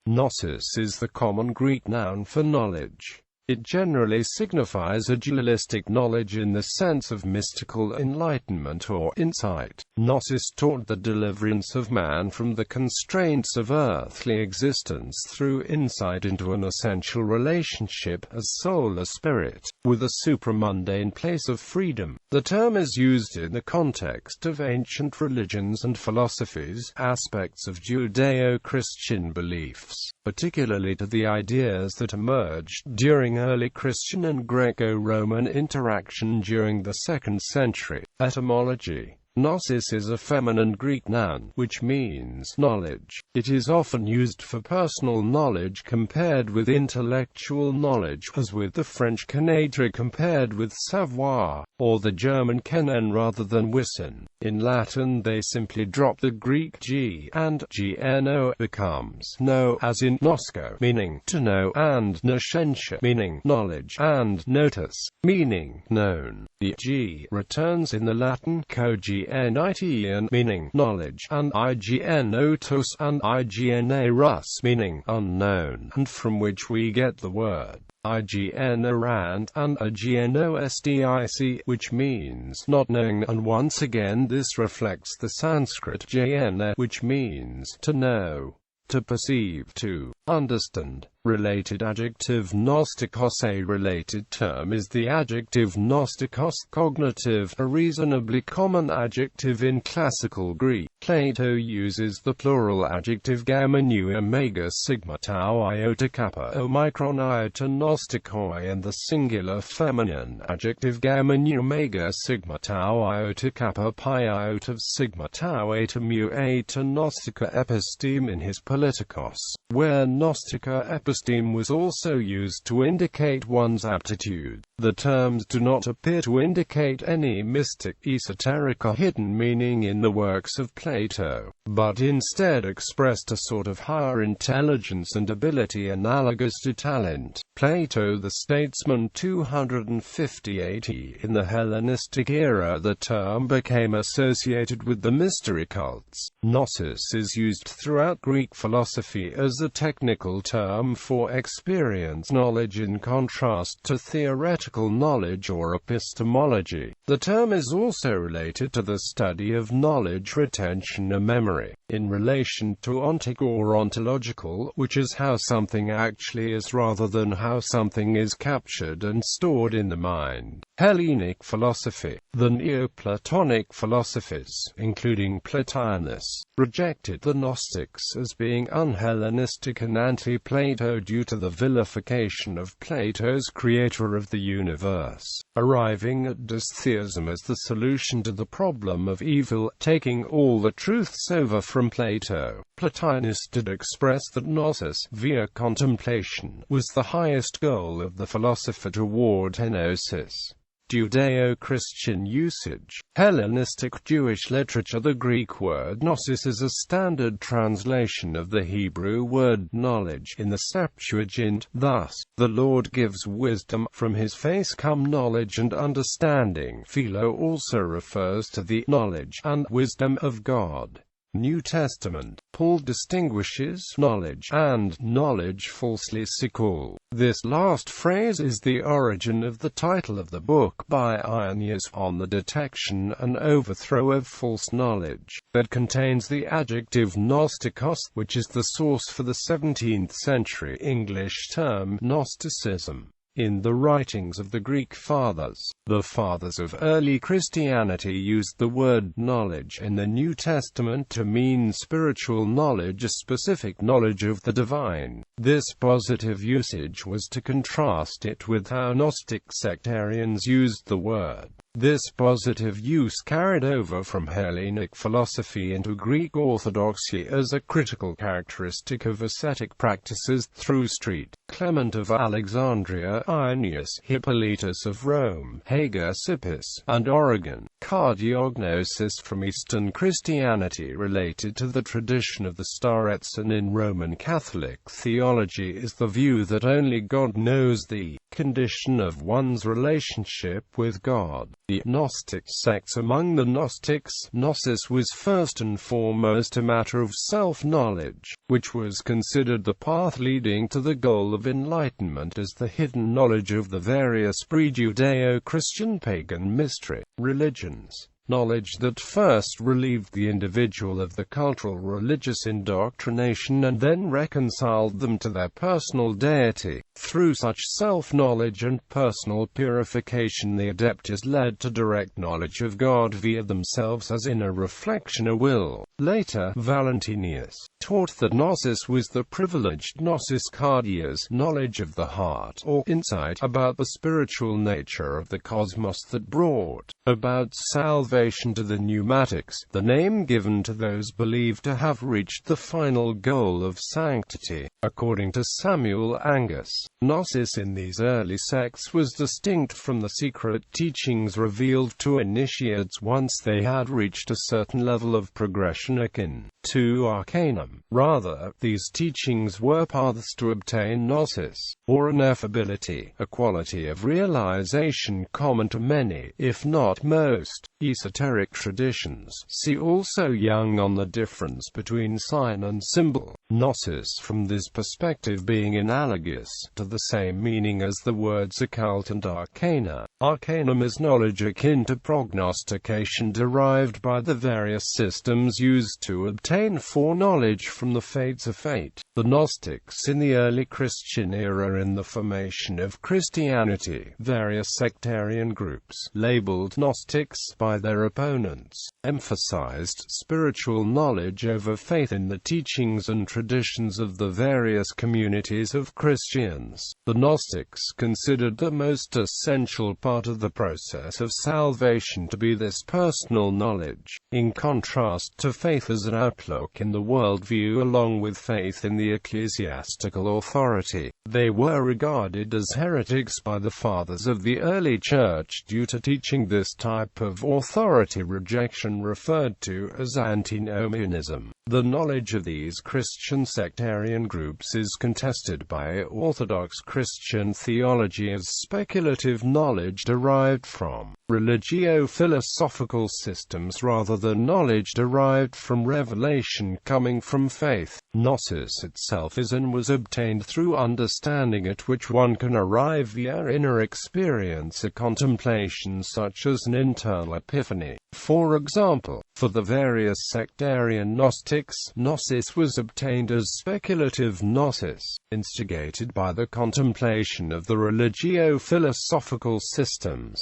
Gnosis is the common Greek noun for knowledge. It generally signifies a dualistic knowledge in the sense of mystical enlightenment or insight. Gnosis taught the deliverance of man from the constraints of earthly existence through insight into an essential relationship as soul or spirit, with a supramundane place of freedom. The term is used in the context of ancient religions and philosophies, aspects of Judeo-Christian beliefs, particularly to the ideas that emerged during early Christian and Greco-Roman interaction during the 2nd century. Etymology: Gnosis is a feminine Greek noun, which means knowledge. It is often used for personal knowledge compared with intellectual knowledge, as with the French connaître compared with savoir, or the German kennen rather than wissen. In Latin they simply drop the Greek g, and gno becomes know, as in gnosco, meaning to know, and noscentia, meaning knowledge, and notus, meaning known. The g returns in the Latin cognition, meaning knowledge, and ignotus and ignerus, meaning unknown, and from which we get the word ignorant and agnostic, which means not knowing, and once again this reflects the Sanskrit jna, which means to know, to perceive, to understand. Related adjective gnostikos. A related term is the adjective gnostikos, cognitive, a reasonably common adjective in classical Greek. Plato uses the plural adjective gamma nu omega sigma tau iota kappa omicron iota gnostikoi, and the singular feminine adjective gamma nu omega sigma tau iota kappa pi iota sigma tau eta mu eta gnostica episteme in his Politikos, where gnostica episteme was also used to indicate one's aptitude. The terms do not appear to indicate any mystic, esoteric or hidden meaning in the works of Plato, but instead expressed a sort of higher intelligence and ability analogous to talent. Plato the statesman 250 AD. In the Hellenistic era the term became associated with the mystery cults. Gnosis is used throughout Greek philosophy as a technical term for experience knowledge in contrast to theoretical knowledge or epistemology. The term is also related to the study of knowledge retention or memory, in relation to ontic or ontological, which is how something actually is rather than how something is captured and stored in the mind. Hellenic philosophy. The Neoplatonic philosophies, including Plotinus, rejected the Gnostics as being un-Hellenistic and anti-Plato due to the vilification of Plato's creator of the universe, arriving at dystheism as the solution to the problem of evil, taking all the truths over from Plato. Plotinus did express that gnosis, via contemplation, was the highest goal of the philosopher toward gnosis. Judeo-Christian usage. Hellenistic Jewish literature. The Greek word gnosis is a standard translation of the Hebrew word knowledge in the Septuagint. Thus, the Lord gives wisdom, from his face come knowledge and understanding. Philo also refers to the knowledge and wisdom of God. New Testament. Paul distinguishes knowledge and knowledge falsely sikul. This last phrase is the origin of the title of the book by Irenaeus on the detection and overthrow of false knowledge, that contains the adjective gnostikos, which is the source for the 17th century English term Gnosticism. In the writings of the Greek fathers, the fathers of early Christianity used the word knowledge in the New Testament to mean spiritual knowledge, a specific knowledge of the divine. This positive usage was to contrast it with how Gnostic sectarians used the word. This positive use carried over from Hellenic philosophy into Greek orthodoxy as a critical characteristic of ascetic practices. Through Street. Clement of Alexandria, Irenaeus, Hippolytus of Rome, Hegesippus, and Origen. Cardiognosis from Eastern Christianity. Related to the tradition of the Starets and in Roman Catholic theology is the view that only God knows the condition of one's relationship with God. The Gnostic sects. Among the Gnostics, Gnosis was first and foremost a matter of self-knowledge, which was considered the path leading to the goal of enlightenment as the hidden knowledge of the various pre-Judeo-Christian pagan mystery religions. Knowledge that first relieved the individual of the cultural religious indoctrination and then reconciled them to their personal deity. Through such self-knowledge and personal purification, the adept is led to direct knowledge of God via themselves as inner reflection or will. Later, Valentinus taught that Gnosis was the privileged gnosis cardias, knowledge of the heart, or insight about the spiritual nature of the cosmos that brought about salvation to the pneumatics, the name given to those believed to have reached the final goal of sanctity. According to Samuel Angus, Gnosis in these early sects was distinct from the secret teachings revealed to initiates once they had reached a certain level of progression akin to arcanum. Rather, these teachings were paths to obtain gnosis, or ineffability, a quality of realization common to many, if not most, esoteric traditions. See also Young on the difference between sign and symbol. Gnosis from this perspective being analogous to the same meaning as the words occult and arcana. Arcanum is knowledge akin to prognostication derived by the various systems used to obtain foreknowledge from the fates of fate. The Gnostics in the early Christian era. In the formation of Christianity, various sectarian groups, labeled Gnostics by their opponents, emphasized spiritual knowledge over faith in the teachings and traditions of the various communities of Christians. The Gnostics considered the most essential part of the process of salvation to be this personal knowledge, in contrast to faith as an outlook in the worldview along with faith in the ecclesiastical authority. They were regarded as heretics by the fathers of the early church due to teaching this type of authority rejection referred to as antinomianism. The knowledge of these Christian sectarian groups is contested by Orthodox Christian theology as speculative knowledge derived from religio-philosophical systems rather than knowledge derived from revelation coming from faith. Gnosis itself is and was obtained through understanding, at which one can arrive via inner experience or contemplation such as an internal epiphany. For example, for the various sectarian Gnostics, Gnosis was obtained as speculative gnosis, instigated by the contemplation of the religio-philosophical systems.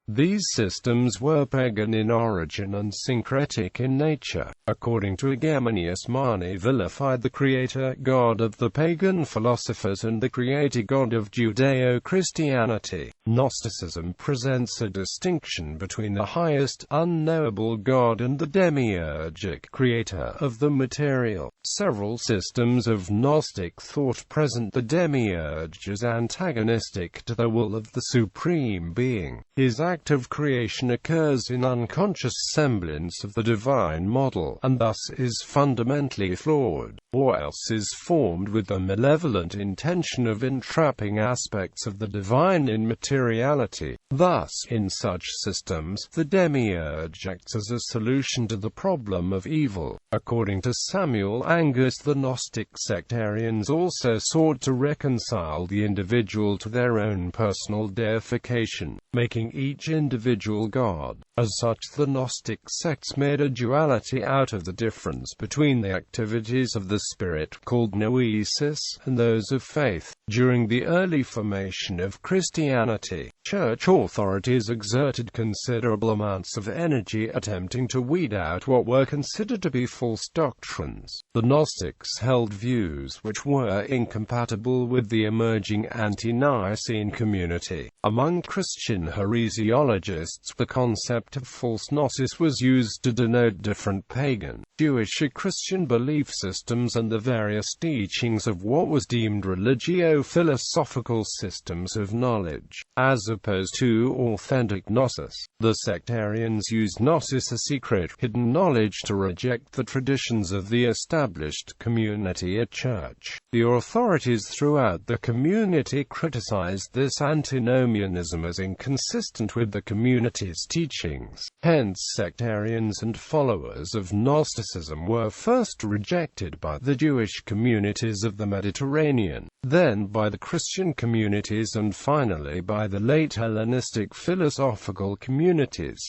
These systems were pagan in origin and syncretic in nature. According to Egemonius, Mani vilified the creator god of the pagan philosophers and the creator god of Judeo-Christianity. Gnosticism presents a distinction between the highest, unknowable god and the demiurgic creator of the material. Several systems of Gnostic thought present the demiurge as antagonistic to the will of the Supreme Being. His act of creation occurs in unconscious semblance of the divine model, and thus is fundamentally flawed, or else is formed with the malevolent intention of entrapping aspects of the divine in materiality. Thus, in such systems, the demiurge acts as a solution to the problem of evil. According to Samuel Angus, the Gnostic sectarians also sought to reconcile the individual to their own personal deification, making each individual God. As such, the Gnostic sects made a duality out of the difference between the activities of the spirit, called Gnosis, and those of faith. During the early formation of Christianity, church authorities exerted considerable amounts of energy attempting to weed out what were considered to be false doctrines. The Gnostics held views which were incompatible with the emerging anti-Nicene community. Among Christian heresiologists, the concept of false gnosis was used to denote different pagan, Jewish or Christian belief systems and the various teachings of what was deemed religio-philosophical systems of knowledge, as opposed to authentic gnosis. The sectarians used gnosis as secret, hidden knowledge to reject the traditions of the established community or church. The authorities throughout the community criticized this antinomianism as inconsistent with with the community's teachings. Hence sectarians and followers of Gnosticism were first rejected by the Jewish communities of the Mediterranean, then by the Christian communities, and finally by the late Hellenistic philosophical communities.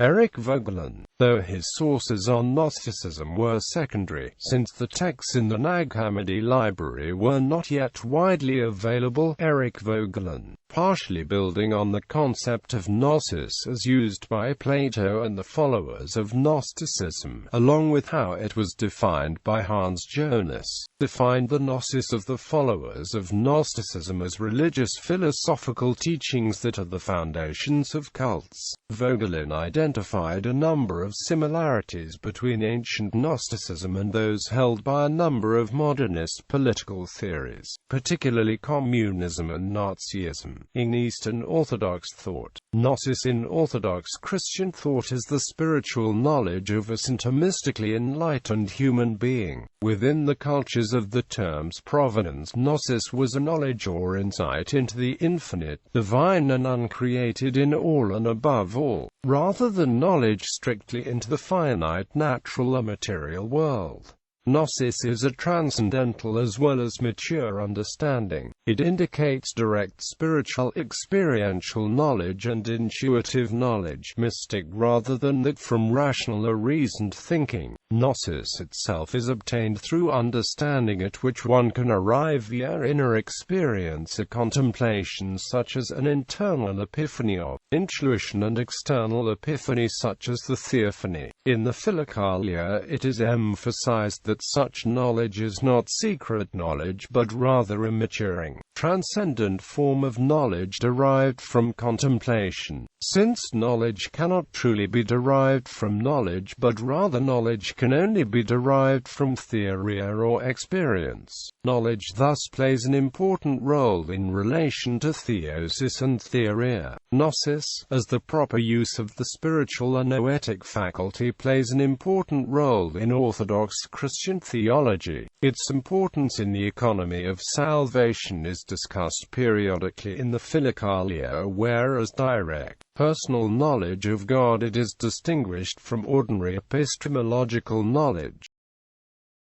Eric Voegelin, though his sources on Gnosticism were secondary, since the texts in the Nag Hammadi library were not yet widely available, Eric Voegelin, partially building on the concept of Gnosis as used by Plato and the followers of Gnosticism, along with how it was defined by Hans Jonas, defined the Gnosis of the followers of Gnosticism as religious philosophical teachings that are the foundations of cults. Voegelin identified a number of similarities between ancient Gnosticism and those held by a number of modernist political theories, particularly communism and Nazism, in Eastern Orthodox thought. Gnosis in Orthodox Christian thought is the spiritual knowledge of a syntomistically enlightened human being. Within the cultures of the term's provenance, Gnosis was a knowledge or insight into the infinite, divine and uncreated in all and above all, rather than knowledge strictly into the finite natural or material world. Gnosis is a transcendental as well as mature understanding. It indicates direct spiritual experiential knowledge and intuitive knowledge, mystic rather than that from rational or reasoned thinking. Gnosis itself is obtained through understanding, at which one can arrive via inner experience or contemplation, such as an internal epiphany or intuition, and external epiphany such as the theophany. In the Philokalia it is emphasized that such knowledge is not secret knowledge but rather a maturing, transcendent form of knowledge derived from contemplation. Since knowledge cannot truly be derived from knowledge, but rather knowledge can only be derived from theoria or experience, knowledge thus plays an important role in relation to theosis and theoria. Gnosis, as the proper use of the spiritual or noetic faculty, plays an important role in Orthodox Christian theology. Its importance in the economy of salvation is discussed periodically in the Philokalia, whereas direct, personal knowledge of God it is distinguished from ordinary epistemological knowledge.